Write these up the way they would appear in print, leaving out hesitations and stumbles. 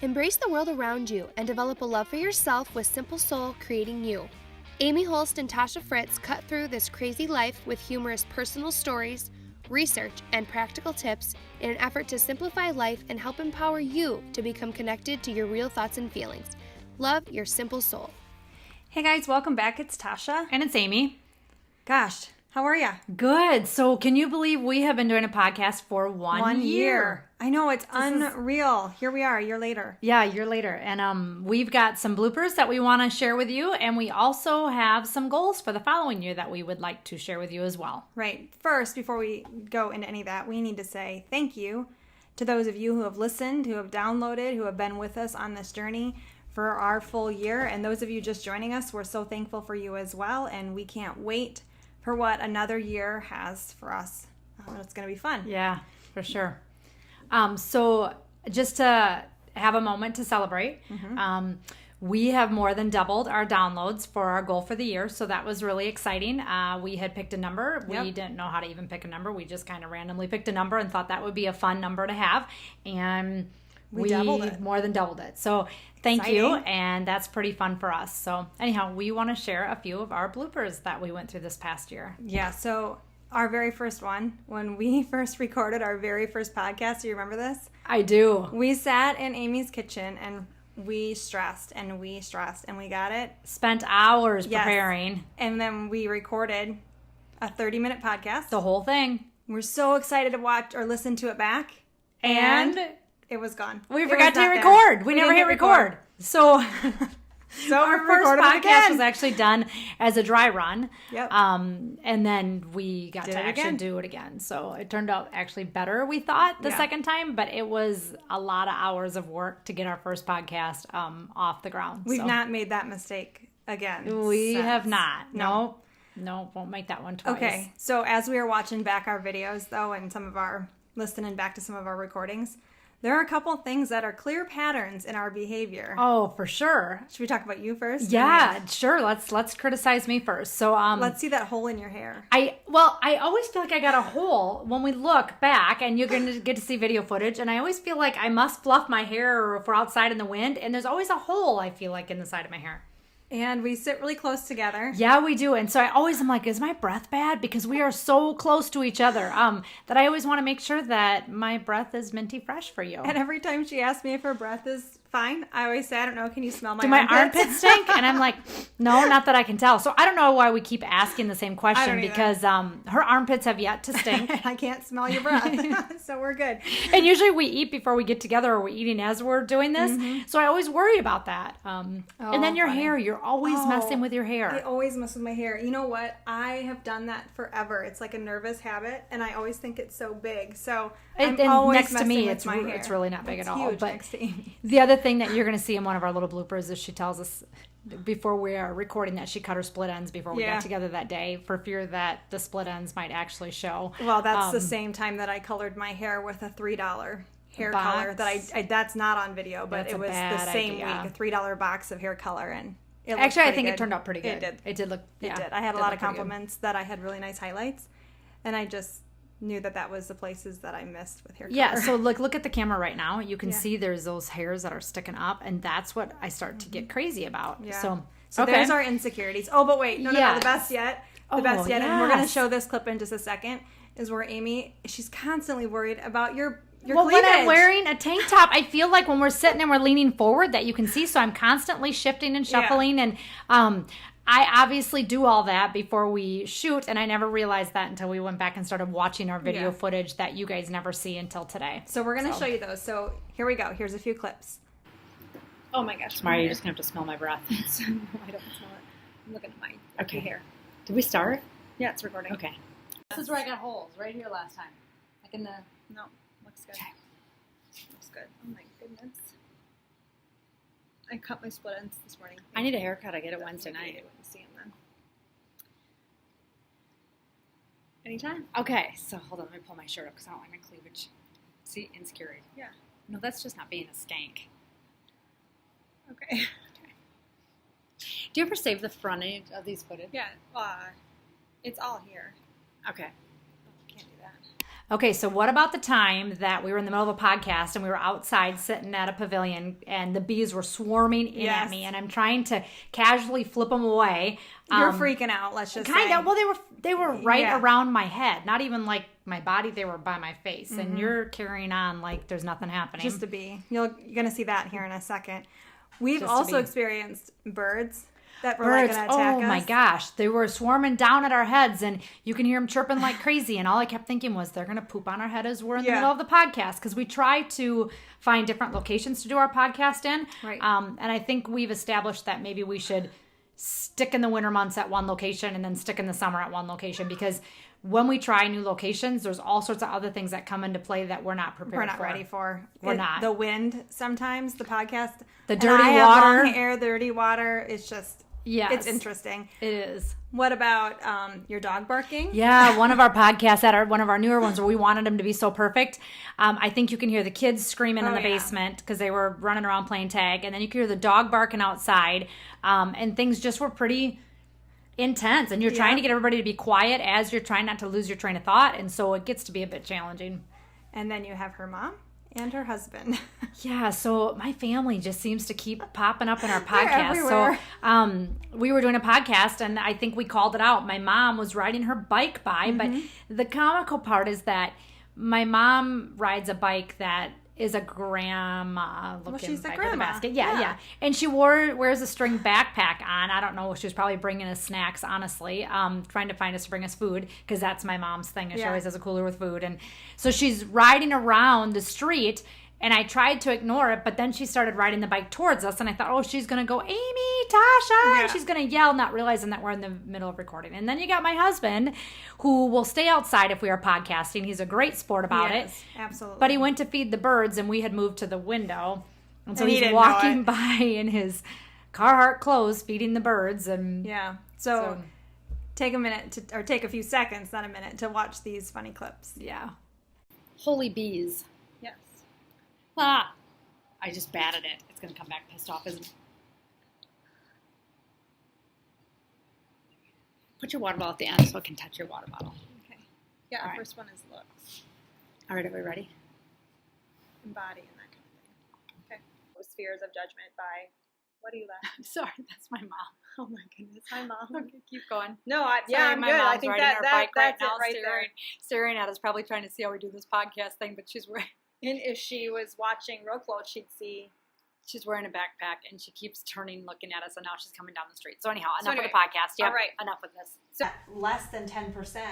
Embrace the world around you and develop a love for yourself with Simple Soul Creating You. Amy Holst and Tasha Fritz cut through this crazy life with humorous personal stories, research, and practical tips in an effort to simplify life and help empower you to become connected to your real thoughts and feelings. Love your simple soul. Hey guys, welcome back. It's Tasha. And it's Amy. Gosh, how are ya? Good. So can you believe we have been doing a podcast for one year? I know, it's unreal. Here we are, a year later. Yeah, a year later. And we've got some bloopers that we want to share with you. And we also have some goals for the following year that we would like to share with you as well. Right. First, before we go into any of that, we need to say thank you to those of you who have listened, who have downloaded, who have been with us on this journey for our full year. And those of you just joining us, we're so thankful for you as well. And we can't wait for what another year has for us. It's going to be fun. Yeah, for sure. So just to have a moment to celebrate, we have more than doubled our downloads for our goal for the year. So that was really exciting. We had picked a number. Yep. We didn't know how to even pick a number. We just kind of randomly picked a number and thought that would be a fun number to have. And we doubled it. More than doubled it. So thank you. Exciting. And that's pretty fun for us. So anyhow, we want to share a few of our bloopers that we went through this past year. Yeah, so our very first one, when we first recorded our very first podcast, do you remember this? I do. We sat in Amy's kitchen and we stressed and we got it. Spent hours Yes. preparing And then we recorded a 30-minute podcast. the whole thing. We're so excited to watch or listen to it back. And it was gone. we It forgot was to hit not there. record. We never didn't hit record. So So our we first recorded it podcast again. was actually done as a dry run. Yep. And then we got Did to it actually again. do it again. So it turned out actually better, we thought, the Yeah. second time. But it was a lot of hours of work to get our first podcast off the ground. We've So not made that mistake again. We since. have not. No. No, won't make that one twice. Okay, so as we were watching back our videos, though, and listening back to some of our recordings, there are a couple things that are clear patterns in our behavior. Oh, for sure. Should we talk about you first? Yeah, sure. Let's criticize me first. So Let's see that hole in your hair. I always feel like I got a hole when we look back, and you're going to get to see video footage, and I always feel like I must fluff my hair or if we're outside in the wind, and there's always a hole, I feel like, in the side of my hair. And we sit really close together. Yeah, we do. And so I always am like, is my breath bad? Because we are so close to each other that I always want to make sure that my breath is minty fresh for you. And every time she asks me if her breath is fine, I always say, I don't know, can you smell my Do my armpits? armpits stink? And I'm like, no, not that I can tell. So I don't know why we keep asking the same I question don't either. because her armpits have yet to stink. I can't smell your breath. So we're good. And usually we eat before we get together, or we're eating as we're doing this. So I always worry about that. And then your funny. hair, you're always messing with your I hair. always mess with my hair. You know what? I have done that forever. It's like a nervous habit, and I always think it's so big. So I'm And always next to messing me, with my hair. it's really not big It's at all. huge But next to Amy. the other thing that you're going to see in one of our little bloopers is she tells us before we are recording that she cut her split ends before we Yeah. got together that day for fear that the split ends might actually show. Well, that's the same time that I colored my hair with a $3 hair Box. color. That I that's not on video, but That's it a was the bad same idea. week, a $3 box of hair color, and it looked Actually, I pretty think good. it turned out pretty good. It did. It did look. It Yeah, did. I had a did lot look of pretty good. compliments that I had really nice highlights, and I just knew that was the places that I missed with hair color. Yeah, so look at the camera right now. You can Yeah. see there's those hairs that are sticking up, and that's what I start to get crazy about. Yeah. So So there's our insecurities. Oh, but wait, no, the Yes. best yet. Oh, And we're going to yes. show this clip in just a second, is where Amy, she's constantly worried about your well, cleavage. when I'm wearing a tank top, I feel like when we're sitting and we're leaning forward that you can see. So I'm constantly shifting and shuffling, and I obviously do all that before we shoot, and I never realized that until we went back and started watching our video Yeah. footage that you guys never see until today. So we're going to show you those. So here we go. Here's a few clips. Oh my gosh. Tomorrow you're just gonna have to smell my breath. I don't smell it. I'm looking at my Okay. hair. Did we start? Yeah, it's recording. Okay. This is where I got holes right here last time. Like in the. No, looks good. Okay. Looks good. Oh my goodness. I cut my split ends this morning. I need a haircut. I get it Wednesday Maybe night. you wouldn't see 'em then. Anytime. Okay, so hold on. Let me pull my shirt up because I don't like my cleavage. See, insecurity. Yeah. No, that's just not being a skank. Okay. Do you ever save the front end of these footage? Yeah. It's all here. Okay. Oh, can't do that. Okay, so what about the time that we were in the middle of a podcast and we were outside sitting at a pavilion and the bees were swarming in at me and I'm trying to casually flip them away. You're freaking out, let's just Kind say. of. Well, they were right around my head, not even like my body. They were by my face, and you're carrying on like there's nothing happening. Just a bee. You're going to see that here in a second. We've Just a also bee. experienced birds that were like Birds, going to attack us. oh my gosh, they were swarming down at our heads, and you can hear them chirping like crazy. And all I kept thinking was they're going to poop on our head as we're in the middle of the podcast, because we try to find different locations to do our podcast in. Right. And I think we've established that maybe we should stick in the winter months at one location and then stick in the summer at one location, because when we try new locations, there's all sorts of other things that come into play that we're not prepared for. We're not ready for. We're not. The wind sometimes, the podcast. The and dirty I have water. long hair, dirty water. It's just, Yes. it's interesting. It is. What about your dog barking? Yeah, one of our podcasts one of our newer ones where we wanted them to be so perfect. I think you can hear the kids screaming in the basement because they were running around playing tag, and then you can hear the dog barking outside, and things just were pretty intense. And you're trying to get everybody to be quiet as you're trying not to lose your train of thought, and so it gets to be a bit challenging. And then you have her mom and her husband. Yeah, so my family just seems to keep popping up in our podcast. everywhere. So we were doing a podcast, and I think we called it out. My mom was riding her bike by, but the comical part is that my mom rides a bike that is a grandma looking she's a bike with grandma. basket. Yeah. And she wears a string backpack on. I don't know. She was probably bringing us snacks, honestly, trying to find us to bring us food, because that's my mom's thing. She always has a cooler with food. And so she's riding around the street, and I tried to ignore it, but then she started riding the bike towards us, and I thought, oh, she's going to go, Amy, Tasha, and she's going to yell, not realizing that we're in the middle of recording. And then you got my husband, who will stay outside if we are podcasting. He's a great sport about it. Absolutely. But he went to feed the birds, and we had moved to the window. And so And he he's didn't know walking it. by in his Carhartt clothes, feeding the birds. And Yeah. So take a minute or take a few seconds, not a minute, to watch these funny clips. yeah. Holy bees. Yes. Ah, I just batted it. It's going to come back pissed off, isn't it? Put your water bottle at the end so it can touch your water bottle. Okay. Yeah, All the right. first one is looks. All right, are we ready? Embody and that kind of thing. Okay. Spheres of Judgment by, what are you laughing at? Sorry, that's my mom. Oh my goodness. Hi, Mom. Okay, keep going. No, Sorry, I'm my good. mom's I think riding that, her that bike right that's now, it right there. staring at us, probably trying to see how we do this podcast thing, but she's And if she was watching real close, she'd see. She's wearing a backpack, and she keeps turning, looking at us, and now she's coming down the street. So anyhow, So enough of anyway, the podcast. Yep, all right. Enough of this. So less than 10%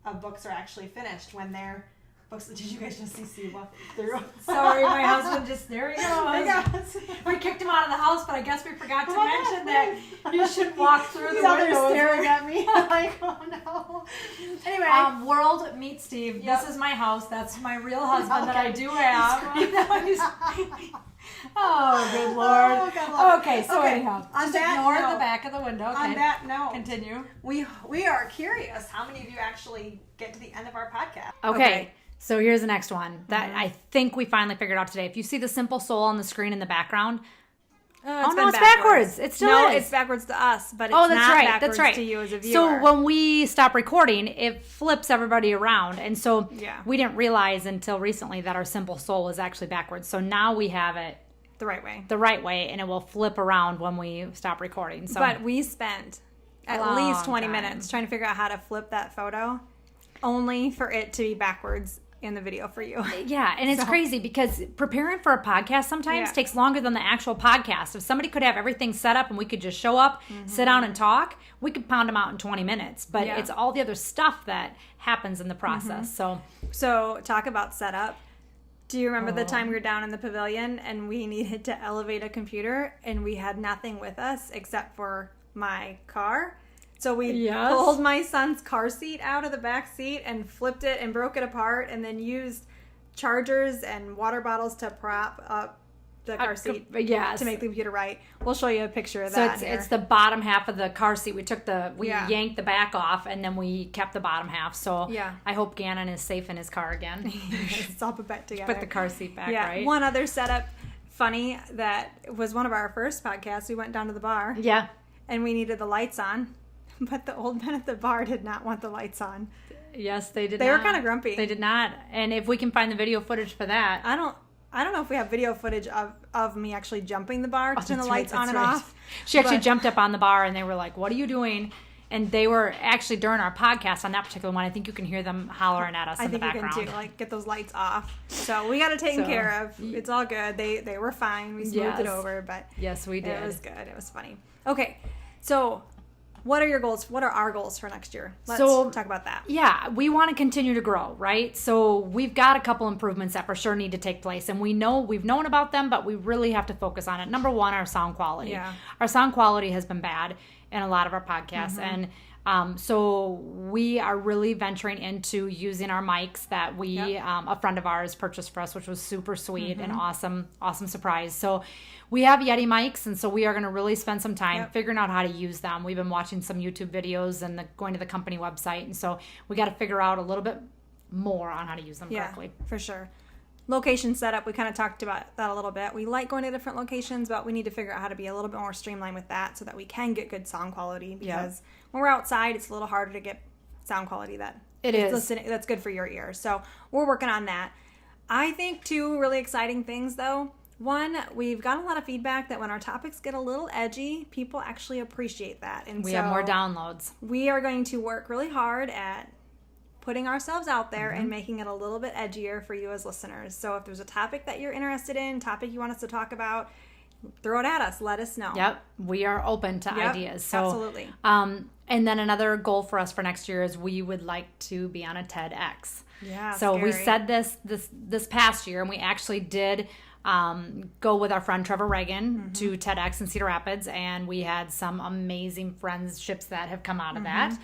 of books are actually finished when they're books. Did you guys just see walk through? Sorry, my husband there he I goes. guess. We kicked him out of the house, but I guess we forgot to Come on, mention please. that you should walk through He's the out there windows. staring at me. Like, oh no. Anyway. World meet Steve. Yep. This is my house. That's my real husband that I Okay. do have. Oh, good Lord. Oh, God, Lord. Okay, so Okay, anyhow, on just that ignore note- the back of the window. Okay. On that note, Continue. we are curious how many of you actually get to the end of our podcast. Okay. So here's the next one that I think we finally figured out today. If you see the Simple Soul on the screen in the background, It's no, it's backwards. It still no, is. it's backwards to us, but it's oh, that's not right. backwards That's right. to you as a viewer. So when we stop recording, it flips everybody around, and so Yeah. we didn't realize until recently that our Simple Soul was actually backwards. So now we have it the right way. the right way, and it will flip around when we stop recording. So But we spent at long least 20 time. minutes trying to figure out how to flip that photo, only for it to be backwards in the video for you. yeah, and it's crazy because preparing for a podcast sometimes takes longer than the actual podcast. If somebody could have everything set up and we could just show up, sit down and talk, we could pound them out in 20 minutes. But Yeah. it's all the other stuff that happens in the process. So So talk about setup. Do you remember the time we were down in the pavilion and we needed to elevate a computer and we had nothing with us except for my car? So we Yes. pulled my son's car seat out of the back seat and flipped it and broke it apart and then used chargers and water bottles to prop up the car seat yes. to make the computer right. We'll show you a picture of So that. it's the bottom half of the car seat. We Yeah. yanked the back off, and then we kept the bottom half. So Yeah. I hope Gannon is safe in his car again. it's all put back together. Put the car seat back, Yeah. right? One other setup, funny, that was one of our first podcasts. We went down to the bar. Yeah. And we needed the lights on, but the old men at the bar did not want the lights on. Yes, they did They not. were kind of grumpy. They did not. And if we can find the video footage for that. I don't know if we have video footage of me actually jumping the bar to turn the lights on and off. She actually jumped up on the bar and they were like, "What are you doing?" And they were actually during our podcast on that particular one. I think you can hear them hollering at us in the background. I think you can too. Like, get those lights off. So we got it taken care of. It's all good. They were fine. We smoothed it over, but yes, we did. It was good. It was funny. Okay, so what are your goals? What are our goals for next year? Let's talk about that. Yeah, we want to continue to grow, right? So we've got a couple improvements that for sure need to take place, and we've known about them, but we really have to focus on it. Number one, our sound quality. Yeah. Our sound quality has been bad in a lot of our podcasts, and so we are really venturing into using our mics that a friend of ours purchased for us, which was super sweet and awesome surprise. So we have Yeti mics, and so we are going to really spend some time figuring out how to use them. We've been watching some YouTube videos and going to the company website, and so we got to figure out a little bit more on how to use them correctly. For sure. Location setup, we kind of talked about that a little bit. We like going to different locations, but we need to figure out how to be a little bit more streamlined with that so that we can get good sound quality, because when we're outside, it's a little harder to get sound quality that's good for your ears. So we're working on that. I think two really exciting things though. One, we've gotten a lot of feedback that when our topics get a little edgy, people actually appreciate that. And we have more downloads. We are going to work really hard at putting ourselves out there and making it a little bit edgier for you as listeners. So if there's a topic that you're interested in, topic you want us to talk about, throw it at us. Let us know. Yep. We are open to ideas. So, absolutely. And then another goal for us for next year is we would like to be on a TEDx. Yeah. So we said this past year, and we actually did go with our friend Trevor Reagan to TEDx in Cedar Rapids, and we had some amazing friendships that have come out of that.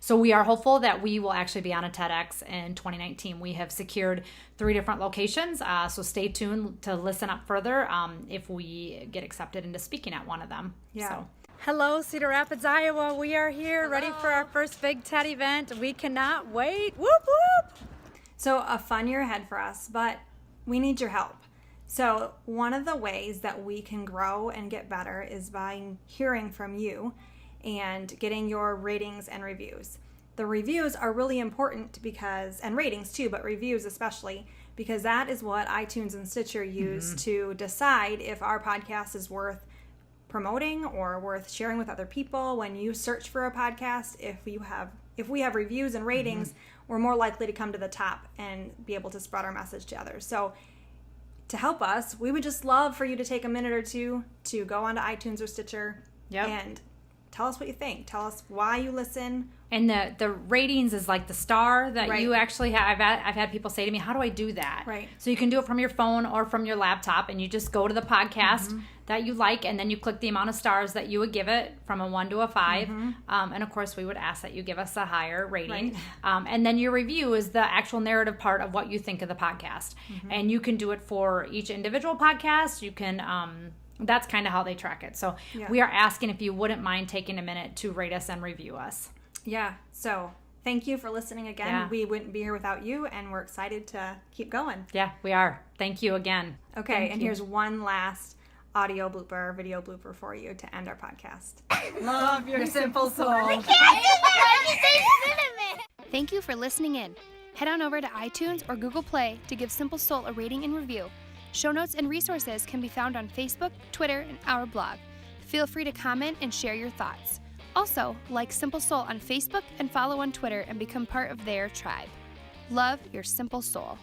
So we are hopeful that we will actually be on a TEDx in 2019. We have secured 3 different locations, so stay tuned to listen up further if we get accepted into speaking at one of them. Yeah. So. Hello, Cedar Rapids, Iowa. We are here ready for our first Big TED event. We cannot wait. Whoop, whoop. So a fun year ahead for us, but we need your help. So one of the ways that we can grow and get better is by hearing from you and getting your ratings and reviews. The reviews are really important and ratings too, but reviews especially, because that is what iTunes and Stitcher use to decide if our podcast is worth promoting or worth sharing with other people. When you search for a podcast, if we have reviews and ratings, we're more likely to come to the top and be able to spread our message to others. So to help us, we would just love for you to take a minute or two to go onto iTunes or Stitcher and tell us what you think. Tell us why you listen. And the ratings is like the star that you actually have. I've had people say to me, how do I do that? Right. So you can do it from your phone or from your laptop, and you just go to the podcast that you like, and then you click the amount of stars that you would give it from a 1 to a 5. And of course, we would ask that you give us a higher rating. Right. And then your review is the actual narrative part of what you think of the podcast. And you can do it for each individual podcast. You can... that's kind of how they track it. So we are asking if you wouldn't mind taking a minute to rate us and review us. Yeah. So thank you for listening again. Yeah. We wouldn't be here without you, and we're excited to keep going. Yeah, we are. Thank you again. Okay. Here's one last audio blooper, video blooper for you to end our podcast. Love your simple soul. Thank you for listening in. Head on over to iTunes or Google Play to give Simple Soul a rating and review. Show notes and resources can be found on Facebook, Twitter, and our blog. Feel free to comment and share your thoughts. Also, like Simple Soul on Facebook and follow on Twitter and become part of their tribe. Love your simple soul.